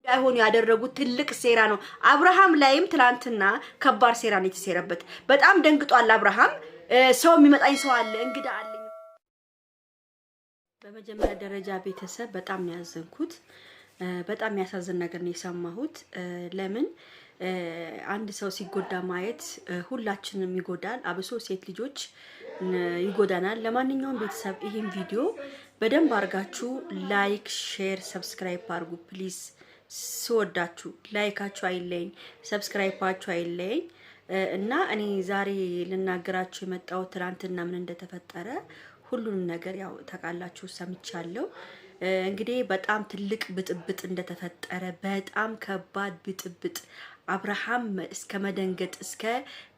አይሆን ያደረጉት ትልቅ ሴራ ነው። አብርሃም ላይም ትላንትና ከባድ ሴራ ነው የተሰረበት። በጣም ደንግጧል አብርሃም። ሰው የሚመጣኝ ሰው አለ እንግዳ አለኝ። በመጀመሪያ ደረጃ ቤተሰብ በጣም ነው ያዘንኩት። በጣም ያሳዝን ነገር ነው የሰማሁት። ለምን አንድ ሰው ሲጎዳ ማየት ሁላችንም ይጎዳል። አብሶ ሴት ልጆች ይጎዳናል። ለማንኛውም ቤተሰብ ይሄን ቪዲዮ በደንብ አርጋችሁ ላይክ፣ ሼር፣ ሰብስክራይብ አርጉ ፕሊዝ። ስወዳችሁ ላይካችሁ አይለኝ፣ ሰብስክራይባችሁ አይለኝ እና እኔ ዛሬ ልናገራችሁ የመጣው ትላንትና ምን እንደተፈጠረ ሁሉንም ነገር ያው ተቃላችሁ ሰምቻለሁ። እንግዲህ በጣም ትልቅ ብጥብጥ እንደተፈጠረ በጣም ከባድ ብጥብጥ አብርሃም እስከ መደንገጥ እስከ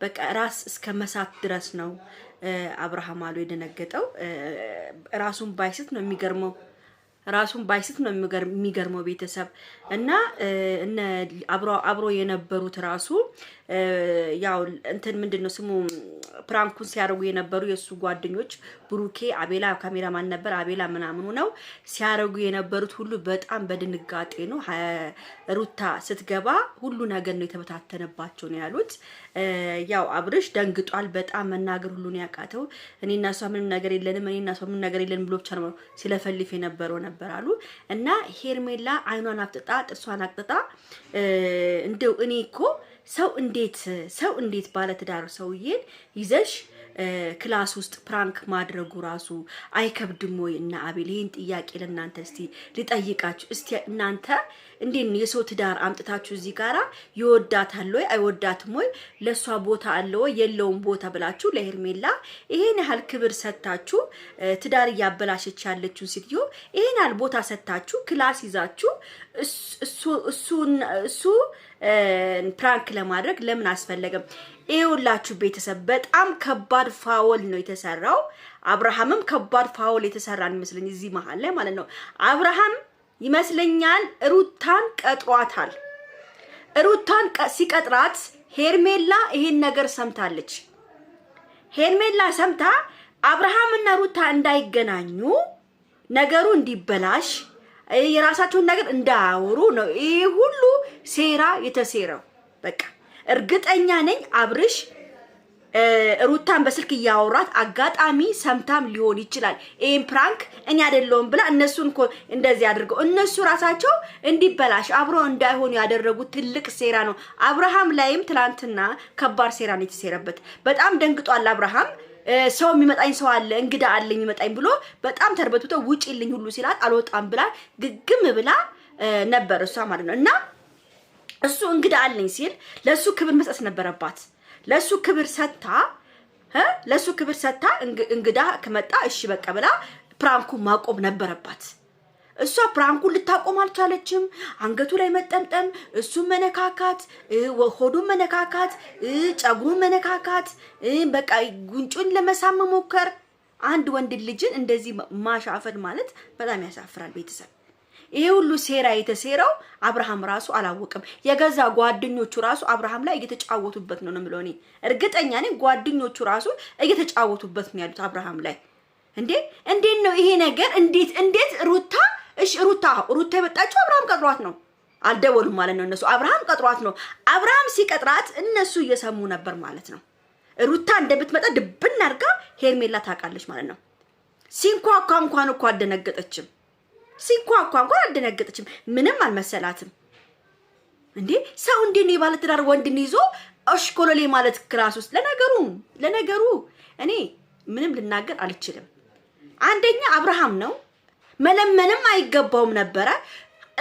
በቃ ራስ እስከ መሳት ድረስ ነው አብርሃም አሉ የደነገጠው። ራሱን ባይስት ነው የሚገርመው። ራሱን ባይስት ነው የሚገርመው ቤተሰብ እና እነ አብሮ የነበሩት ራሱ ያው እንትን ምንድነው ስሙ ፕራንኩን ሲያረጉ የነበሩ የሱ ጓደኞች ብሩኬ፣ አቤላ ካሜራማን ነበር፣ አቤላ ምናምኑ ነው ሲያረጉ የነበሩት ሁሉ በጣም በድንጋጤ ነው። ሩታ ስትገባ ሁሉ ነገር ነው የተበታተነባቸው ነው ያሉት። ያው አብርሽ ደንግጧል በጣም መናገር ሁሉ ነው ያቃተው። እኔና እሷ ምንም ነገር የለንም፣ እኔና እሷ ምንም ነገር የለንም ብሎ ብቻ ነው ሲለፈልፍ የነበረው ነበር አሉ። እና ሄርሜላ አይኗን አፍጥጣ ጥርሷን አቅጥጣ እንደው እኔ እኮ ሰው እንዴት ባለ ትዳር ሰውዬን ይዘሽ ክላስ ውስጥ ፕራንክ ማድረጉ ራሱ አይከብድም ወይ? እና አቤል ይሄን ጥያቄ ለእናንተ እስቲ ልጠይቃችሁ። እስቲ እናንተ እንዴት ነው የሰው ትዳር አምጥታችሁ እዚህ ጋራ ይወዳታል ወይ አይወዳትም ወይ ለሷ ቦታ አለው የለውም ቦታ ብላችሁ ለሄርሜላ ይሄን ያህል ክብር ሰጣችሁ ትዳር ያበላሸች ያለችው ሴትዮ ይሄን ያህል ቦታ ሰጣችሁ ክላስ ይዛችሁ እሱ ፕራንክ ለማድረግ ለምን አስፈለገም? ይኸውላችሁ ቤተሰብ በጣም ከባድ ፋውል ነው የተሰራው። አብርሃምም ከባድ ፋውል የተሰራን ይመስለኝ እዚህ መሃል ላይ ማለት ነው። አብርሃም ይመስለኛል ሩታን ቀጥሯታል። ሩታን ሲቀጥራት ሄርሜላ ይሄን ነገር ሰምታለች። ሄርሜላ ሰምታ አብርሃምና ሩታ እንዳይገናኙ ነገሩ እንዲበላሽ የራሳቸውን ነገር እንዳያወሩ ነው ይሄ ሁሉ ሴራ የተሰራው። በቃ እርግጠኛ ነኝ አብርሽ ሩታን በስልክ ያወራት አጋጣሚ ሰምታም ሊሆን ይችላል። ይሄን ፕራንክ እኔ አይደለሁም ብላ እነሱን እንደዚህ አድርገው እነሱ ራሳቸው እንዲበላሽ አብሮ እንዳይሆኑ ያደረጉት ትልቅ ሴራ ነው። አብርሃም ላይም ትላንትና ከባድ ሴራ ነው የተሰረበት። በጣም ደንግጧል አብርሃም። ሰው የሚመጣኝ ሰው አለ እንግዳ አለኝ የሚመጣኝ ብሎ በጣም ተርበቱቶ ውጪልኝ ሁሉ ሲላት አልወጣም ብላ ግግም ብላ ነበር እሷ ማለት ነው። እና እሱ እንግዳ አለኝ ሲል ለሱ ክብር መስጠት ነበረባት። ለሱ ክብር ሰጣ እንግዳ ከመጣ እሺ በቃ ብላ ፕራንኩ ማቆም ነበረባት። እሷ ፕራንኩን ልታቆም አልቻለችም። አንገቱ ላይ መጠምጠም፣ እሱን መነካካት፣ ሆዱን መነካካት፣ ጸጉሩን መነካካት፣ በቃ ጉንጩን ለመሳም መሞከር። አንድ ወንድ ልጅን እንደዚህ ማሻፈን ማለት በጣም ያሳፍራል ቤተሰብ። ይሄ ሁሉ ሴራ የተሰራው አብርሃም ራሱ አላወቀም። የገዛ ጓደኞቹ ራሱ አብርሃም ላይ እየተጫወቱበት ነው ነው ምሎኔ እርግጠኛ ነኝ ጓደኞቹ ራሱ እየተጫወቱበት ነው ያሉት አብርሃም ላይ። እንዴት ነው ይሄ ነገር? እንዴት ሩታ እሺ ሩታ የመጣችው አብርሃም ቀጥሯት ነው። አልደወሉም ማለት ነው እነሱ። አብርሃም ቀጥሯት ነው። አብርሃም ሲቀጥራት እነሱ እየሰሙ ነበር ማለት ነው። ሩታ እንደምትመጣ ድብና አርጋ ሄርሜላ ታውቃለች ማለት ነው። ሲንኳኳ እንኳን እኮ አልደነገጠችም። ምንም አልመሰላትም። ሰው ነው የባለ ትዳር ወንድን ይዞ አሽኮለሌ ማለት ክላስ ውስጥ ለነገሩ እኔ ምንም ልናገር አልችልም። አንደኛ አብርሃም ነው መለመንም አይገባውም ነበር።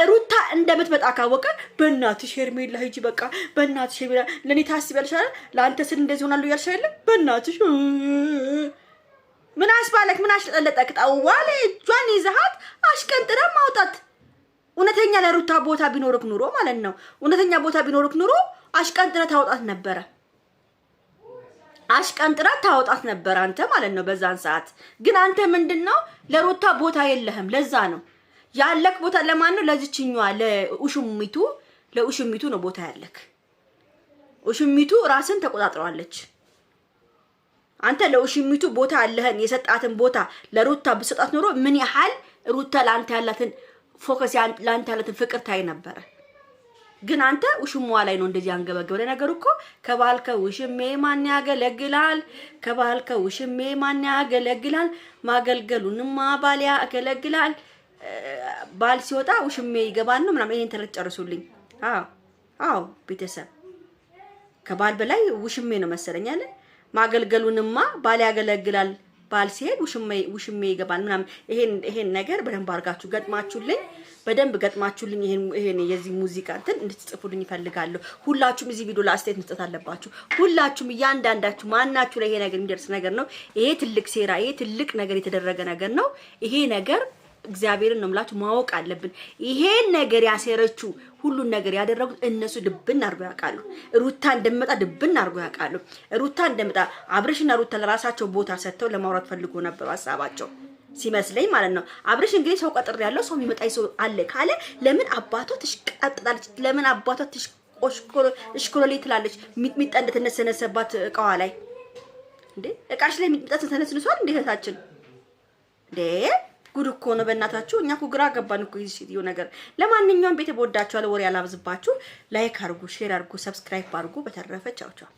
ሩታ እንደምትመጣ ካወቀ በእናትሽ ሄርሜላ ሂጂ በቃ በእናትሽ ሄርሜላ ለኔ ታስቢያለሽ አይደል? ለአንተ ስል እንደዚህ ሆናለሁ ያልሽ አይደል? በእናትሽ ምን አስባለክ? ምን አሽለጠለጠክ? ጣዋለ ጇን ይዘሃት አሽቀንጥራ ማውጣት። እውነተኛ ለሩታ ቦታ ቢኖርክ ኑሮ ማለት ነው እውነተኛ ቦታ ቢኖርክ ኑሮ አሽቀንጥራ ታውጣት ነበር አንተ ማለት ነው በዛን ሰዓት። ግን አንተ ምንድነው ለሩታ ቦታ የለህም። ለዛ ነው ያለክ ቦታ ለማን ነው? ለዚችኛዋ ለኡሽሚቱ ነው ቦታ ያለክ። ኡሽሚቱ ራስን ተቆጣጥሯለች። አንተ ለኡሽሚቱ ቦታ አለህን የሰጣትን ቦታ ለሩታ በሰጣት ኖሮ ምን ያህል ሩታ ላንተ ያላትን ፎከስ ላንተ ያላትን ፍቅር ታይ ነበር። ግን አንተ ውሽሟ ላይ ነው እንደዚህ አንገበገበ። ለነገሩ እኮ ከባልከ ውሽሜ ማን ያገለግላል? ከባልከ ውሽሜ ማን ያገለግላል? ማገልገሉንማ ባል ያገለግላል። ባል ሲወጣ ውሽሜ ይገባል ነው ምናምን። ይሄን ተረት ጨርሱልኝ። አዎ ቤተሰብ ከባል በላይ ውሽሜ ነው መሰለኝ አለ። ማገልገሉንማ ባል ያገለግላል። ባል ሲሄድ ውሽሜ ይገባል ምናምን። ይሄን ነገር በደንብ አድርጋችሁ ገጥማችሁልኝ በደንብ ገጥማችሁልኝ ይሄን የዚህ ሙዚቃ እንትን እንድትጽፉልኝ ይፈልጋለሁ። ሁላችሁም እዚህ ቪዲዮ ላይ አስተያየት መስጠት አለባችሁ። ሁላችሁም እያንዳንዳችሁ ማናችሁ ላይ ይሄ ነገር የሚደርስ ነገር ነው። ይሄ ትልቅ ሴራ፣ ይሄ ትልቅ ነገር የተደረገ ነገር ነው። ይሄ ነገር እግዚአብሔርን ነው የምላችሁ ማወቅ አለብን። ይሄን ነገር ያሰረችው ሁሉን ነገር ያደረጉት እነሱ ድብን አርገው ያውቃሉ። ሩታ እንደመጣ ድብን አርገው ያውቃሉ። ሩታ እንደመጣ አብርሽና ሩታ ለራሳቸው ቦታ ሰጥተው ለማውራት ፈልጎ ነበር ሀሳባቸው ሲመስለኝ ማለት ነው። አብርሽ እንግዲህ ሰው ቀጥር ያለው ሰው የሚመጣይ ሰው አለ ካለ ለምን አባቷ ትሽቀጥጣለች? ለምን አባቷ እሽኮሎሌ ትላለች? ሚጥሚጣ እንደተነሰነሰባት እቃዋ ላይ እንዴ እቃሽ ላይ ሚጥሚጣ ተነስንሷል እንዴ እህታችን እንዴ ጉድ እኮ ነው በእናታችሁ። እኛ እኮ ግራ ገባን እኮ ይሄ ሲዲዮ ነገር። ለማንኛውም ቤት በወዳችኋለሁ። ወሬ ያላብዝባችሁ። ላይክ አድርጉ፣ ሼር አድርጉ፣ ሰብስክራይብ አድርጉ። በተረፈ ቻው ቻው።